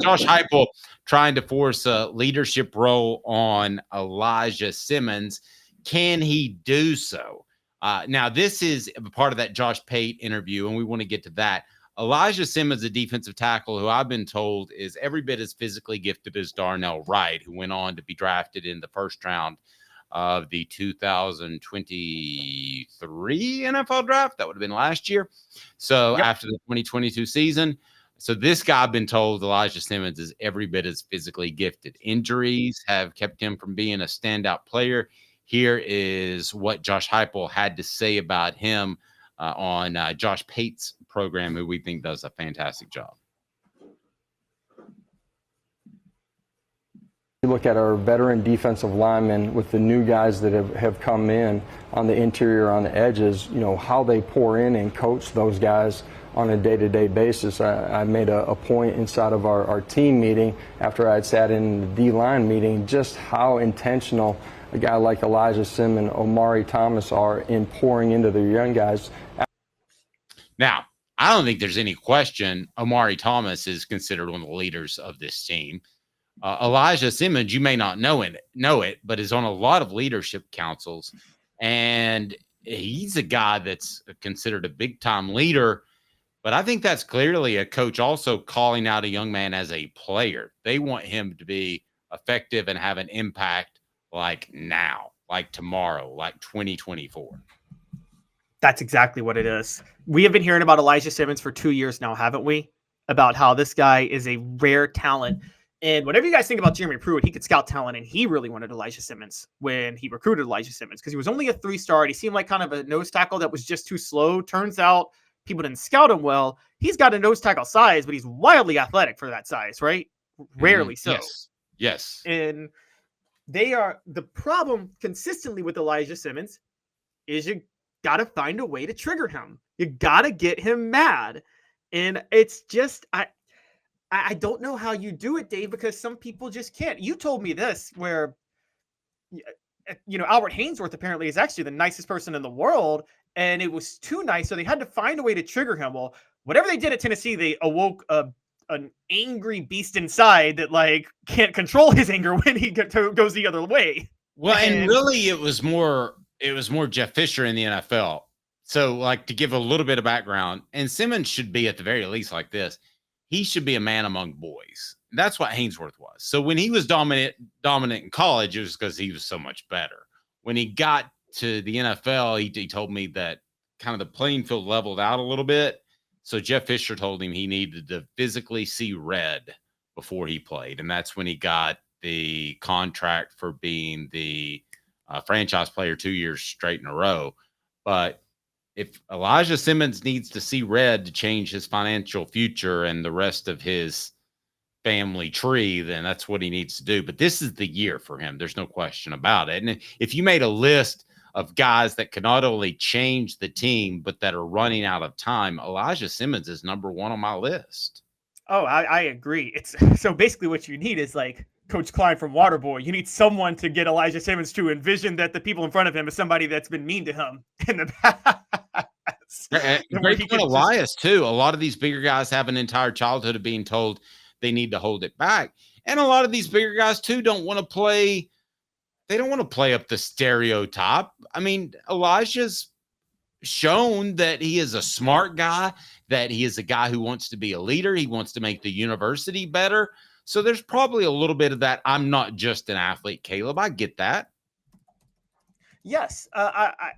Josh Heupel trying to force a leadership role on Elijah Simmons. Can he do so? Now, this is part of that Josh Pate interview, and we want to get to that. Elijah Simmons, a defensive tackle who I've been told is every bit as physically gifted as Darnell Wright, who went on to be drafted in the first round of the 2023 NFL draft. That would have been last year. So after the 2022 season. So this guy, I've been told, Elijah Simmons, is every bit as physically gifted. Injuries have kept him from being a standout player. Here is what Josh Heupel had to say about him on Josh Pate's program, who we think does a fantastic job. You look at our veteran defensive linemen with the new guys that have come in on the interior, on the edges, you know, how they pour in and coach those guys on a day-to-day basis. I made a point inside of our team meeting after I had sat in the D-line meeting just how intentional a guy like Elijah Simmons, Omari Thomas are in pouring into their young guys. Now, I don't think there's any question Omari Thomas is considered one of the leaders of this team. Elijah Simmons, you may not know it, but is on a lot of leadership councils, and he's a guy that's considered a big-time leader. But I think that's clearly a coach also calling out a young man as a player. They want him to be effective and have an impact like now, like tomorrow, like 2024. That's exactly what it is. We have been hearing about Elijah Simmons for 2 years now, haven't we? About how this guy is a rare talent. And whatever you guys think about Jeremy Pruitt, he could scout talent, and he really wanted Elijah Simmons when he recruited Elijah Simmons because he was only a 3-star. He seemed like kind of a nose tackle that was just too slow. Turns out people didn't scout him well. He's got a nose tackle size, but he's wildly athletic for that size, right? Rarely so. Yes. And the problem consistently with Elijah Simmons is you got to find a way to trigger him. You got to get him mad. And it's just, I don't know how you do it, Dave, because some people just can't. You told me this where, you know, Albert Haynesworth apparently is actually the nicest person in the world, and it was too nice, so they had to find a way to trigger him. Well, whatever they did at Tennessee, they awoke an angry beast inside that, like, can't control his anger when he goes the other way. Well, and really it was more Jeff Fisher in the NFL. So, like, to give a little bit of background, and Simmons should be at the very least like this. He should be a man among boys. That's what Haynesworth was. So when he was dominant in college, it was because he was so much better. When he got to the NFL, he told me that kind of the playing field leveled out a little bit. So Jeff Fisher told him he needed to physically see red before he played. And that's when he got the contract for being the franchise player 2 years straight in a row. But if Elijah Simmons needs to see red to change his financial future and the rest of his family tree, then that's what he needs to do. But this is the year for him. There's no question about it. And if you made a list of guys that can not only change the team, but that are running out of time, Elijah Simmons is number one on my list. Oh, I agree. It's so basically what you need is like Coach Klein from Waterboy. You need someone to get Elijah Simmons to envision that the people in front of him is somebody that's been mean to him in the past. Great point, Elias, too. A lot of these bigger guys have an entire childhood of being told they need to hold it back. And a lot of these bigger guys, too, don't want to play. They don't want to play up the stereotype. I mean, Elijah's shown that he is a smart guy, that he is a guy who wants to be a leader. He wants to make the university better. So there's probably a little bit of that. I'm not just an athlete, Caleb. I get that. Yes, I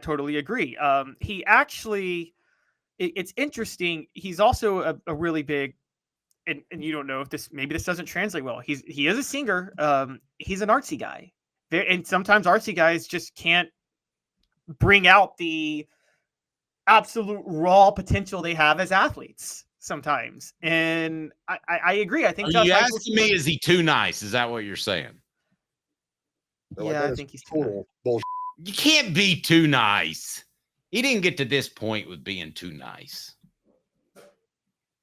totally agree. He actually, it's interesting. He's also a really big, and you don't know if maybe this doesn't translate well. He is a singer. He's an artsy guy. And sometimes artsy guys just can't bring out the absolute raw potential they have as athletes sometimes. And I agree. I think Are you asking me, is he too nice? Is that what you're saying? Yeah, I think he's too bullshit. You can't be too nice. He didn't get to this point with being too nice.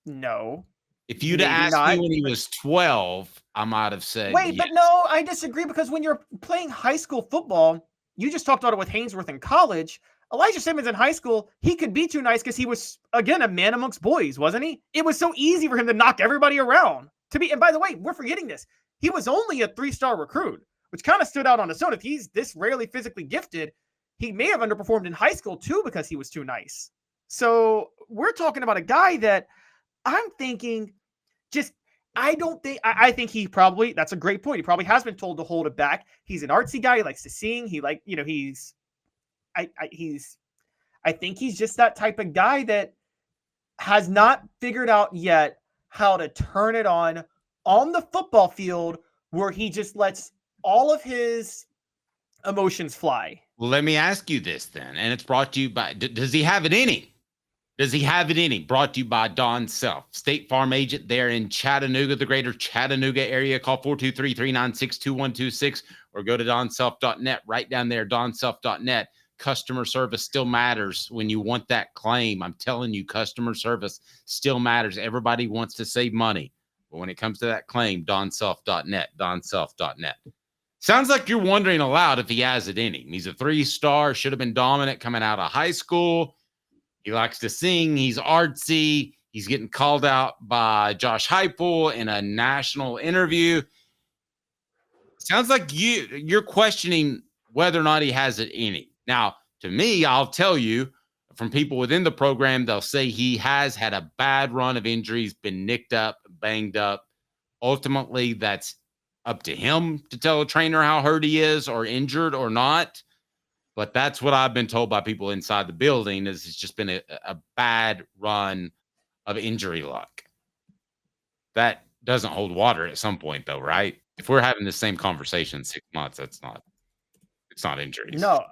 No. If you'd asked me when he was 12, I might have said wait, yes. But no, I disagree, because when you're playing high school football, you just talked about it with Haynesworth in college. Elijah Simmons in high school, he could be too nice because he was, again, a man amongst boys, wasn't he? It was so easy for him to knock everybody around, And by the way, we're forgetting this. He was only a 3-star recruit, which kind of stood out on its own. If he's this rarely physically gifted, he may have underperformed in high school too because he was too nice. So we're talking about a guy that I'm thinking I think he probably, that's a great point. He probably has been told to hold it back. He's an artsy guy. He likes to sing. I think he's just that type of guy that has not figured out yet how to turn it on the football field where he just lets all of his emotions fly. Well, let me ask you this then, and it's brought to you by, does he have it in him? Does he have it in him? Brought to you by Don Self, State Farm agent there in Chattanooga, the greater Chattanooga area. Call 423-396-2126 or go to donself.net. Right down there, donself.net. Customer service still matters when you want that claim. I'm telling you, customer service still matters. Everybody wants to save money. But when it comes to that claim, donself.net, donself.net. Sounds like you're wondering aloud if he has it in him. He's a 3-star, should have been dominant coming out of high school. He likes to sing. He's artsy. He's getting called out by Josh Heupel in a national interview. Sounds like you're questioning whether or not he has it in him. Now, to me, I'll tell you from people within the program, they'll say he has had a bad run of injuries, been nicked up, banged up. Ultimately, that's up to him to tell a trainer how hurt he is or injured or not. But that's what I've been told by people inside the building is it's just been a bad run of injury luck. That doesn't hold water at some point, though, right? If we're having the same conversation in 6 months, it's not injuries. No,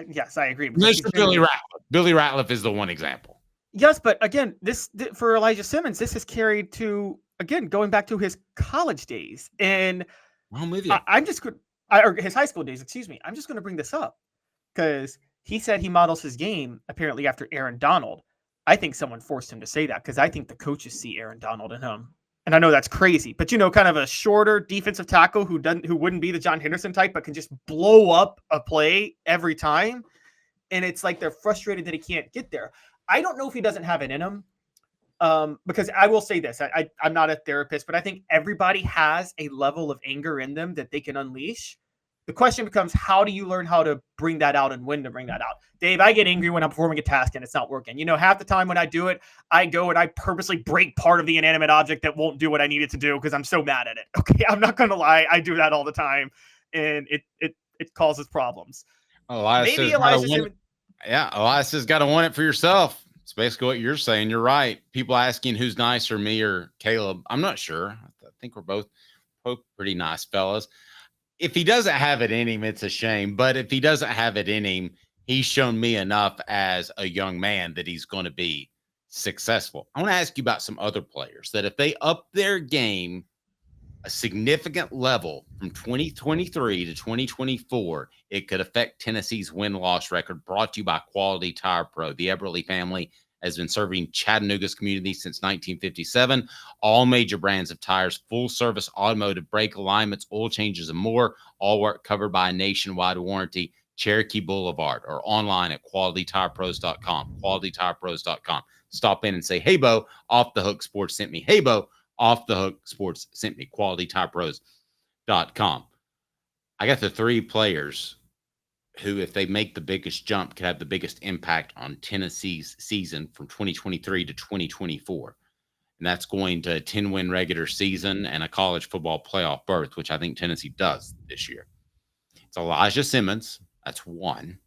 yes, I agree. Unless you're Billy Ratliff. Billy Ratliff is the one example. Yes, but again, this for Elijah Simmons, this is carried to, again, going back to his college days. And I'm with you. or his high school days, excuse me. I'm just going to bring this up because he said he models his game apparently after Aaron Donald. I think someone forced him to say that because I think the coaches see Aaron Donald in him. And I know that's crazy, but kind of a shorter defensive tackle who wouldn't be the John Henderson type, but can just blow up a play every time. And it's like they're frustrated that he can't get there. I don't know if he doesn't have it in him. Because I will say this, I'm not a therapist, but I think everybody has a level of anger in them that they can unleash. The question becomes, how do you learn how to bring that out and when to bring that out? Dave, I get angry when I'm performing a task and it's not working. Half the time when I do it, I go and I purposely break part of the inanimate object that won't do what I need it to do because I'm so mad at it. Okay, I'm not going to lie. I do that all the time, and it causes problems. Maybe Elias has got to want it for yourself. It's basically what you're saying. You're right. People asking who's nicer, me or Caleb. I'm not sure. I think we're both pretty nice fellas. If he doesn't have it in him, it's a shame. But if he doesn't have it in him, he's shown me enough as a young man that he's going to be successful. I want to ask you about some other players that if they up their game a significant level from 2023 to 2024, it could affect Tennessee's win-loss record. Brought to you by Quality Tire Pro. The Eberle family has been serving Chattanooga's community since 1957. All major brands of tires, full service automotive, brake alignments, oil changes, and more. All work covered by a nationwide warranty. Cherokee Blvd or online at qualitytirepros.com. Qualitytirepros.com. Stop in and say, "Hey, Bo, Off the Hook Sports sent me." Hey, Bo, Off the Hook Sports sent me. Qualitytirepros.com. I got the 3 players who, if they make the biggest jump, could have the biggest impact on Tennessee's season from 2023 to 2024. And that's going to a 10-win regular season and a college football playoff berth, which I think Tennessee does this year. It's Elijah Simmons. That's 1.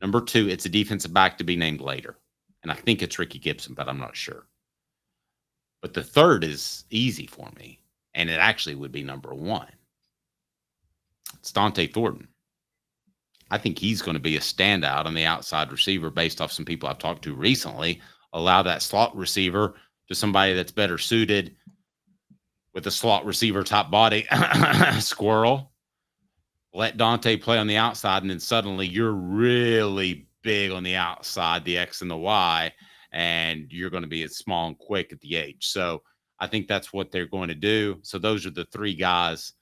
Number 2, it's a defensive back to be named later. And I think it's Ricky Gibson, but I'm not sure. But the 3rd is easy for me, and it actually would be number 1. It's Dante Thornton. I think he's going to be a standout on the outside receiver based off some people I've talked to recently. Allow that slot receiver to somebody that's better suited with a slot receiver top body. Squirrel. Let Dante play on the outside, and then suddenly you're really big on the outside, the X and the Y, and you're going to be as small and quick at the edge. So I think that's what they're going to do. So those are the 3 guys,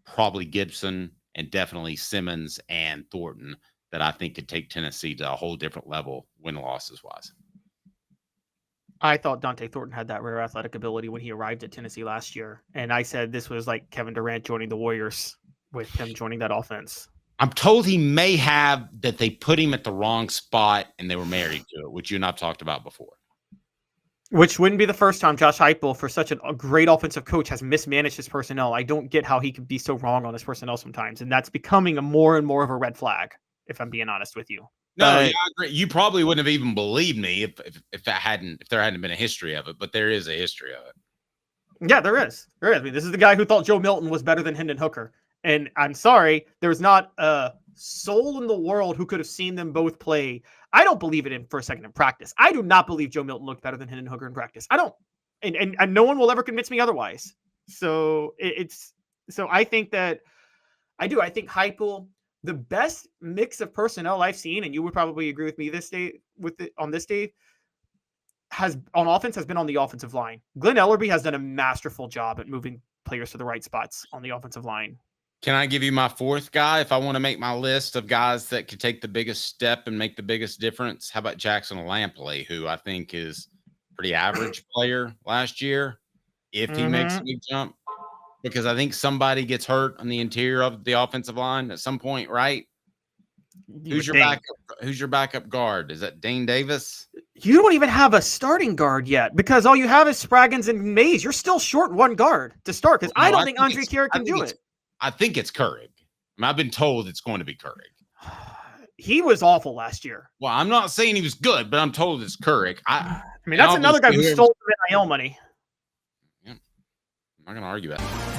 probably Gibson and definitely Simmons and Thornton, that I think could take Tennessee to a whole different level win-losses wise. I thought Dante Thornton had that rare athletic ability when he arrived at Tennessee last year, and I said this was like Kevin Durant joining the Warriors with him joining that offense. I'm told he may have that they put him at the wrong spot and they were married to it, which you and I've talked about before. Which wouldn't be the first time Josh Heupel, for such a great offensive coach, has mismanaged his personnel. I don't get how he could be so wrong on his personnel sometimes, and that's becoming a more and more of a red flag, if I'm being honest with you. No, yeah, I agree. You probably wouldn't have even believed me if there hadn't been a history of it, but there is a history of it. Yeah, there is. There is. I mean, this is the guy who thought Joe Milton was better than Hendon Hooker. And I'm sorry, there's not a soul in the world who could have seen them both play. I don't believe it for a second in practice. I do not believe Joe Milton looked better than Hendon Hooker in practice. I don't. And no one will ever convince me otherwise. So so I think that I do. I think Heupel, the best mix of personnel I've seen, and you would probably agree with me on this day, on offense has been on the offensive line. Glenn Ellerbe has done a masterful job at moving players to the right spots on the offensive line. Can I give you my fourth guy if I want to make my list of guys that could take the biggest step and make the biggest difference? How about Jackson Lampley, who I think is a pretty average player last year, if he makes a big jump? Because I think somebody gets hurt on the interior of the offensive line at some point, right? Who's your backup guard? Is that Dane Davis? You don't even have a starting guard yet, because all you have is Spraggins and Mays. You're still short one guard to start, because I don't think Andre Carrick can do it. I think it's Currig. I mean, I've been told it's going to be Currig. He was awful last year. Well, I'm not saying he was good, but I'm told it's Currig. I mean, that's another guy who stole some NIL money. Yeah, I'm not going to argue that.